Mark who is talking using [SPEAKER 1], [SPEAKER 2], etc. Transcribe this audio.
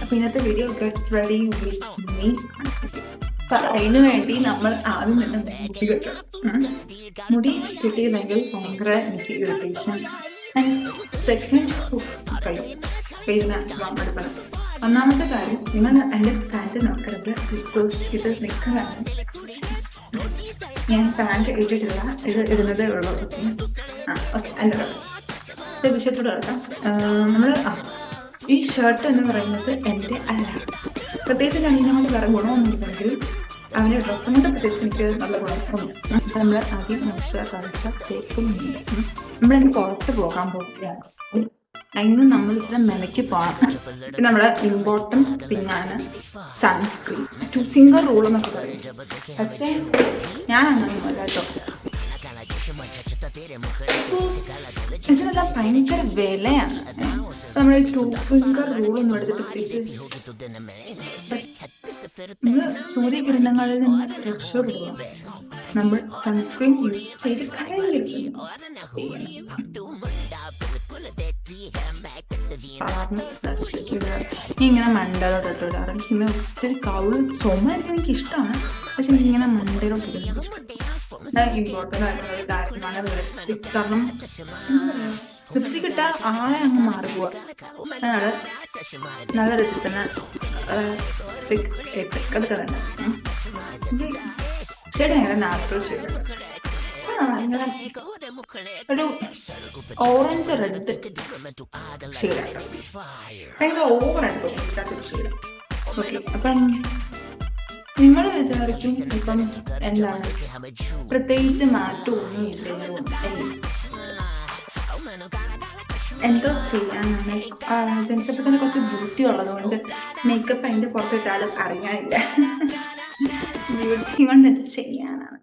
[SPEAKER 1] അപ്പോൾ ഇന്നത്തെ video get ready with me. അപ്പം അതിന് വേണ്ടി നമ്മൾ ആദ്യം തന്നെ മുടി കെട്ടണം. മുടി കിട്ടിയില്ലെങ്കിൽ ഭയങ്കര എനിക്ക് ഇറിറ്റേഷൻ. സെക്കൻഡ് പിന്നെ എടുക്കണം. ഒന്നാമത്തെ കാര്യം, നിങ്ങൾ എൻ്റെ പാൻറ്റ് നോക്കരുത്, ബിക്കോസ് ഇത് നിൽക്കുന്നതാണ്. ഞാൻ പാൻറ്റ് ഇട്ടിട്ടില്ല, ഇത് ഇടുന്നതേ ഉള്ളൂ. ഓക്കെ അല്ല ഇത് വിഷയത്തോട് കിടക്കാം. നമ്മൾ ഈ ഷർട്ട് എന്ന് പറയുന്നത് എൻ്റെ അല്ല. പ്രത്യേകിച്ച് രണ്ടിനോട് വേറെ ഗുണമൊന്നുമില്ലെങ്കിൽ അവൻ്റെ ഡ്രസ്സും കൊണ്ട് പ്രത്യേകിച്ച് എനിക്ക് നല്ല ഗുണമൊന്നും. അപ്പോൾ നമ്മൾ ആദ്യം മോയ്സ്ചറൈസർ തേക്കുന്നുണ്ട്. നമ്മളിന്ന് പുറത്ത് പോകാൻ പോവുകയാണ്. അതിന് നമ്മൾ ഇച്ചിരി മെനക്ക് പോകണം. പിന്നെ നമ്മുടെ ഇമ്പോർട്ടൻറ്റ് തിങ്ങാണ് സൺസ്ക്രീൻ. 2 ഫിംഗർ റൂൾ എന്നൊക്കെ പറയും. പക്ഷേ ഞാൻ അങ്ങനെയൊന്നുമല്ല കേട്ടോ. ഇതിനെല്ലാം ഭയങ്കര വിലയാണ്. നമ്മൾ 2 ഫിംഗർ റൂളൊന്നും എടുത്തിട്ട് പ്രത്യേകിച്ച് നമ്മൾ സൂര്യകിരണങ്ങളിൽ നിന്ന് രക്ഷപ്പെടുക. നമ്മൾ സൺസ്ക്രീൻ യൂസ് ചെയ്ത് കഴിഞ്ഞിരിക്കുന്നു. ഇങ്ങനെ മണ്ടയിലോട്ട് ഇട്ടിടാറ്. ഇങ്ങനെ ഒത്തിരി കൗള് ചുമയൊക്കെ എനിക്ക് ഇഷ്ടമാണ്. പക്ഷെ ഇങ്ങനെ മണ്ടയിലോട്ട് ഇടുന്നത് ഇമ്പോർട്ടൻ്റ് ആയിട്ടുള്ള ഒരു കാര്യമാണ്. കാരണം ലിപ്സ്റ്റിക് ഇട്ടാൽ ആളെ അങ്ങ് മാറിപ്പോവുക. അതാണ് നല്ല രീതിയിൽ തന്നെ എടുക്കുന്നുണ്ട്. ഷെയ്ഡ് ഭയങ്കര നാച്ചുറൽ ഷെയ്ഡ്. ഇങ്ങനെ ഒരു ഓറഞ്ച് റെഡ് ഷെയ്ഡാണ്. ഭയങ്കര ഓവറായിട്ട് ഇല്ലാത്തൊരു ഷെയ്ഡ്. ഓക്കെ, അപ്പം നിങ്ങൾ വിചാരിക്കും ഇപ്പം എന്താണ് പ്രത്യേകിച്ച് മാറ്റമൊന്നും ഇല്ലല്ലോ, എന്തോ ചെയ്യാനാണ്. ജനിച്ചപ്പോൾ തന്നെ കുറച്ച് ബ്യൂട്ടി ഉള്ളതുകൊണ്ട് മേക്കപ്പ് അതിൻ്റെ പുറത്തിട്ടാലും അറിയാനില്ല. ബ്യൂട്ടി കൊണ്ട് എന്ത് ചെയ്യാനാണ്.